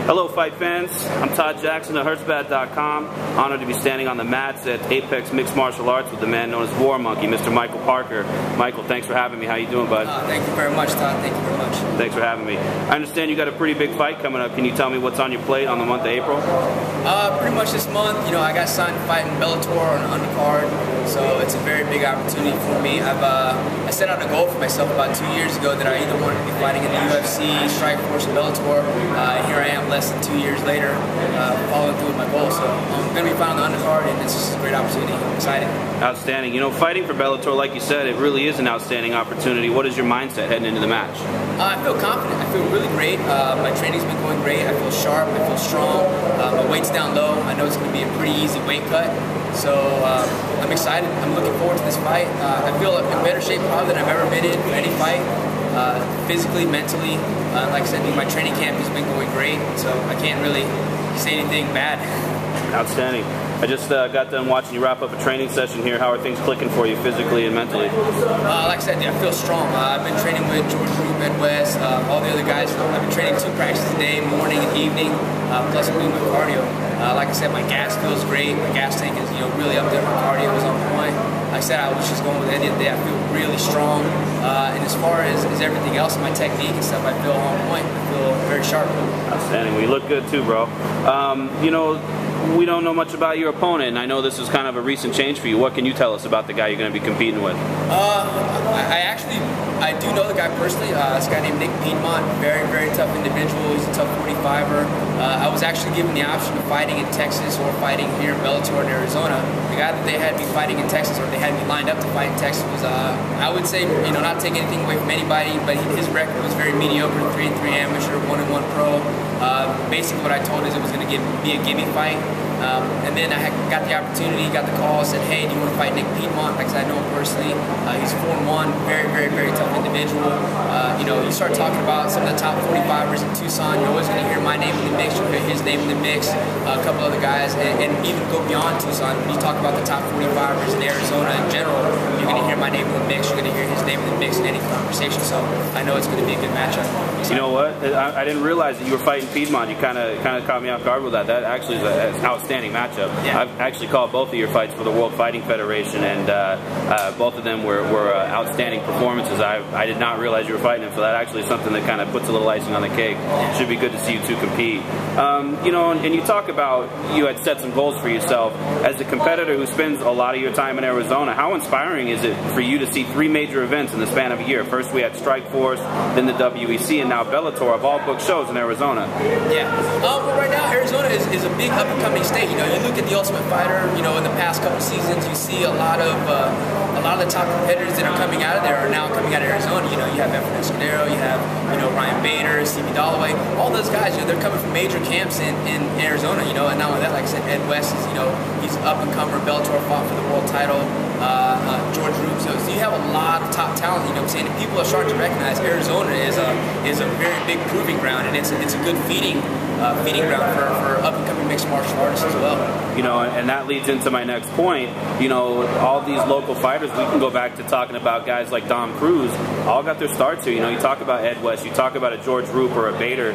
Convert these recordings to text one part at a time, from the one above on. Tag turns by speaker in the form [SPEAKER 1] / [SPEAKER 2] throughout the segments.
[SPEAKER 1] Hello fight fans, I'm Todd Jackson at Hurtsbad.com. Honored to be standing on the mats at Apex Mixed Martial Arts with the man known as War Monkey, Mr. Michael Parker. Michael, thanks for having me. How you doing, bud?
[SPEAKER 2] Thank you very much, Todd. Thank you very much.
[SPEAKER 1] Thanks for having me. I understand you got a pretty big fight coming up. Can you tell me what's on your plate on the month of April?
[SPEAKER 2] Pretty much this month, I got signed to fight in Bellator on an undercard, so it's a very big opportunity for me. I set out a goal for myself about 2 years ago that I either wanted to be fighting in the UFC, Strikeforce, or Bellator. Here I am less than 2 years later, following through with my goal. So I'm going to be fighting on the undercard, and it's just a great opportunity. I'm excited.
[SPEAKER 1] Outstanding. Fighting for Bellator, like you said, it really is an outstanding opportunity. What is your mindset heading into the match?
[SPEAKER 2] I feel confident. I feel really great. My training's been going great. I feel sharp. I feel strong. My weight's down low. I know it's going to be a pretty easy weight cut. So I'm excited. I'm looking forward to this fight. I feel in better shape probably than I've ever been in for any fight. Physically, mentally, like I said, my training camp has been going great, so I can't really say anything bad.
[SPEAKER 1] Outstanding. I just got done watching you wrap up a training session here. How are things clicking for you physically and mentally?
[SPEAKER 2] Like I said, I feel strong. I've been training with George Roop, Ed West, all the other guys. I've been training 2 practices a day, morning and evening, plus I'm doing my cardio. Like I said, my gas feels great. My gas tank is really up there. My cardio is on point. Like I said, I was just going with Eddie today. I feel really strong. And as far as everything else, my technique and stuff, I feel on point. I feel very sharp.
[SPEAKER 1] Outstanding. Well, you look good too, bro. We don't know much about your opponent, and I know this is kind of a recent change for you. What can you tell us about the guy you're going to be competing with?
[SPEAKER 2] I do know the guy personally. This guy named Nick Piedmont, very, very tough individual. He's a tough 45er. I was actually given the option of fighting in Texas or fighting here in Bellator in Arizona. The guy that they had me fighting in Texas, or they had me lined up to fight in Texas, was, I would say, not taking anything away from anybody, but his record was very mediocre, 3-3 amateur, 1-1 pro. Basically what I told is it was going to be a gimme fight. And then I got the opportunity, got the call, said, hey, do you want to fight Nick Piedmont? Because I know him personally. He's 4-1, very, very, very tough individual. You start talking about some of the top 45ers in Tucson, you're always going to hear my name in the mix, you'll hear his name in the mix, a couple other guys, and even go beyond Tucson. When you talk about the top 45ers in Arizona in general, you're going to hear my name in the mix, you're going to hear his name in the mix in any conversation, so I know it's going to be a good matchup.
[SPEAKER 1] You know what? I didn't realize that you were fighting Piedmont. You kind of caught me off guard with that. That actually is an outstanding matchup. Yeah. I've actually called both of your fights for the World Fighting Federation, and both of them were outstanding performances. I did not realize you were fighting him, so that actually is something that kind of puts a little icing on the cake. It should be good to see you two compete. And you talk about you had set some goals for yourself. As a competitor who spends a lot of your time in Arizona, how inspiring is it for you to see 3 major events in the span of a year? First we had Strikeforce, then the WEC, and now Bellator have all booked shows in Arizona.
[SPEAKER 2] Yeah. Well, right now Arizona is a big up-and-coming state. You look at the Ultimate Fighter. In the past couple seasons, you see a lot of the top competitors that are coming out of there are now coming out of Arizona. You have Efren Escudero, you have Ryan Bader, Stevie Dalloway, all those guys. They're coming from major camps in Arizona. And not only that, like I said, Ed West is he's up-and-comer. Bellator fought for the world title. George Roop. So you have a lot of top talent. And people are starting to recognize Arizona is a very big proving ground, and it's a good feeding ground for up-and-coming mixed martial artists as well.
[SPEAKER 1] And that leads into my next point. All these local fighters, we can go back to talking about guys like Dom Cruz, all got their starts here. You talk about Ed West, you talk about a George Roop or a Bader.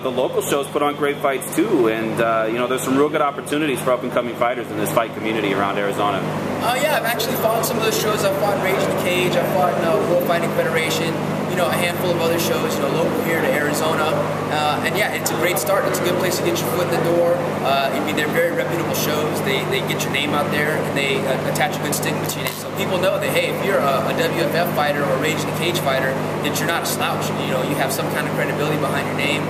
[SPEAKER 1] The local shows put on great fights too, and there's some real good opportunities for up-and-coming fighters in this fight community around Arizona.
[SPEAKER 2] Yeah, I've actually fought some of those shows. I've fought Rage in the Cage, I've fought World Fighting Federation, a handful of other shows, local here to Arizona. And yeah, it's a great start. It's a good place to get your foot in the door. They're very reputable shows. They get your name out there, and they attach a good stigma to your name. So people know that, hey, if you're a WFF fighter or a Rage in the Cage fighter, that you're not a slouch. You have some kind of credibility behind your name.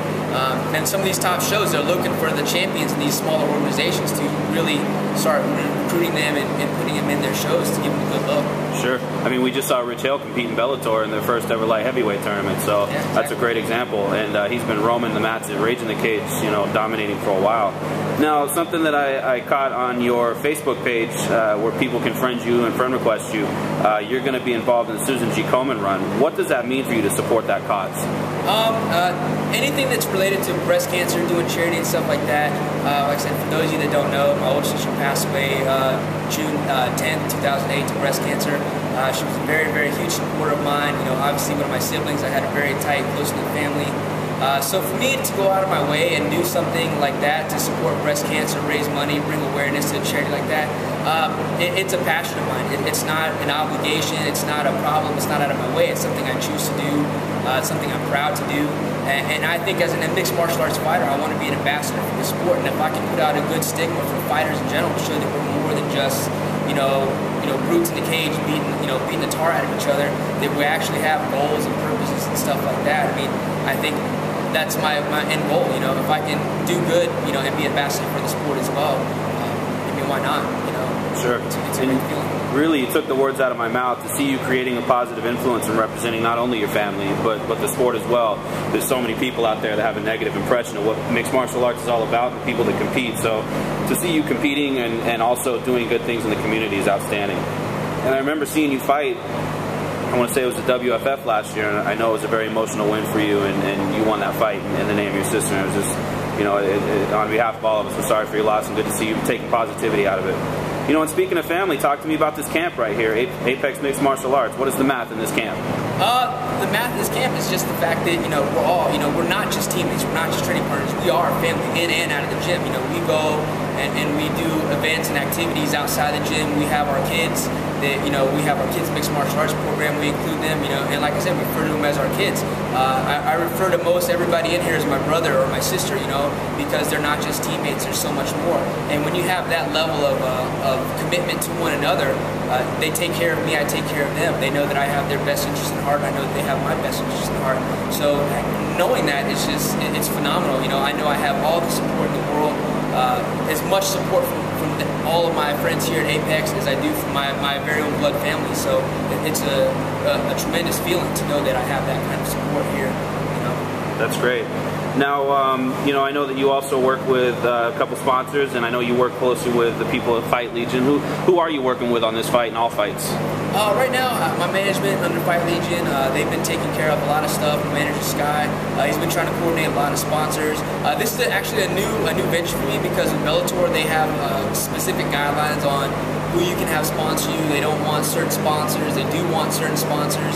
[SPEAKER 2] And some of these top shows, they're looking for the champions in these smaller organizations to really start recruiting them and putting them in their shows to give them a good look.
[SPEAKER 1] Sure. We just saw Rich Hale compete in Bellator in their first ever light heavyweight tournament, so yeah, exactly. That's a great example. And he's been roaming the mats at Rage in the Cage, dominating for a while. Now, something that I caught on your Facebook page, where people can friend you and friend request you, you're going to be involved in the Susan G. Komen run. What does that mean for you to support that cause?
[SPEAKER 2] Anything that's related to breast cancer, doing charity and stuff like that. Like I said, for those of you that don't know, my older sister passed away June 10th, 2008 to breast cancer. She was a very, very huge supporter of mine. Obviously one of my siblings. I had a very tight, close-knit family. So for me to go out of my way and do something like that to support breast cancer, raise money, bring awareness to a charity like that, it's a passion of mine. It's not an obligation, it's not a problem, it's not out of my way. It's something I choose to do, it's something I'm proud to do. And I think as a mixed martial arts fighter, I want to be an ambassador for the sport. And if I can put out a good stigma for fighters in general to show that we're more than just, you know, brutes in the cage beating the tar out of each other, that we actually have goals and purposes and stuff like that. I mean, I think that's my end goal. You know, if I can do good, you know, and be an ambassador for the sport as well, I mean, why not? You know,
[SPEAKER 1] sure.
[SPEAKER 2] It's a great feeling.
[SPEAKER 1] Really, you took the words out of my mouth. To see you creating a positive influence and representing not only your family, but the sport as well. There's so many people out there that have a negative impression of what mixed martial arts is all about, the people that compete. So to see you competing and also doing good things in the community is outstanding. And I remember seeing you fight, I want to say it was the WFF last year, and I know it was a very emotional win for you, and you won that fight in the name of your sister. And it was just, you know, on behalf of all of us, we're sorry for your loss, and good to see you taking positivity out of it. You know, and speaking of family, talk to me about this camp right here, Apex Mixed Martial Arts. What is the math in this camp?
[SPEAKER 2] The math of this camp is just the fact that, you know, we're all, you know, we're not just teammates, we're not just training partners, we are a family in and out of the gym. You know, we go and we do events and activities outside the gym. We have our kids that, you know, we have our kids mixed martial arts program, we include them, you know, and like I said, we refer to them as our kids. I refer to most everybody in here as my brother or my sister, you know, because they're not just teammates, there's so much more. And when you have that level of commitment to one another, they take care of me, I take care of them. They know that I have their best interest in heart, and I know that they have my best interest in heart. So knowing that, it's just, it's phenomenal. You know I have all the support in the world, as much support from all of my friends here at Apex as I do from my very own blood family. So it's a tremendous feeling to know that I have that kind of support here. You know.
[SPEAKER 1] That's great. Now, you know, I know that you also work with a couple sponsors, and I know you work closely with the people at Fight Legion. Who are you working with on this fight and all fights?
[SPEAKER 2] Right now, my management under Fight Legion, they've been taking care of a lot of stuff. My manager Sky, he's been trying to coordinate a lot of sponsors. This is actually a new venture for me because with Bellator they have specific guidelines on who you can have sponsor you. They don't want certain sponsors. They do want certain sponsors.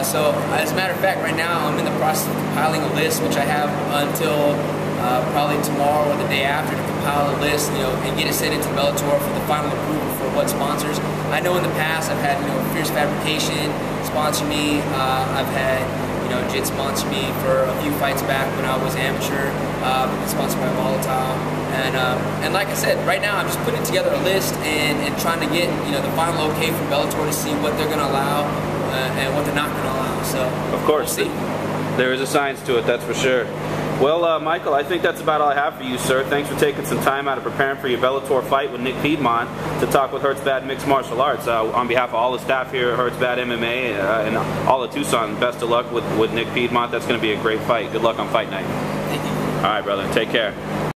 [SPEAKER 2] So as a matter of fact, right now I'm in the process of compiling a list, which I have until probably tomorrow or the day after to compile a list, you know, and get it sent into Bellator for the final approval for what sponsors. I know in the past I've had, you know, Fierce Fabrication sponsor me. I've had, you know, JIT sponsor me for a few fights back when I was amateur. I've been sponsored by Volatile. And like I said, right now I'm just putting together a list and trying to get, you know, the final okay from Bellator to see what they're going to allow and what they're not going to allow. So
[SPEAKER 1] of course,
[SPEAKER 2] we'll see.
[SPEAKER 1] There is a science to it, that's for sure. Well, Michael, I think that's about all I have for you, sir. Thanks for taking some time out of preparing for your Bellator fight with Nick Piedmont to talk with Hurtsbad Mixed Martial Arts. On behalf of all the staff here at Hurtsbad MMA and all of Tucson, best of luck with Nick Piedmont. That's going to be a great fight. Good luck on fight night.
[SPEAKER 2] Thank you.
[SPEAKER 1] All right, brother. Take care.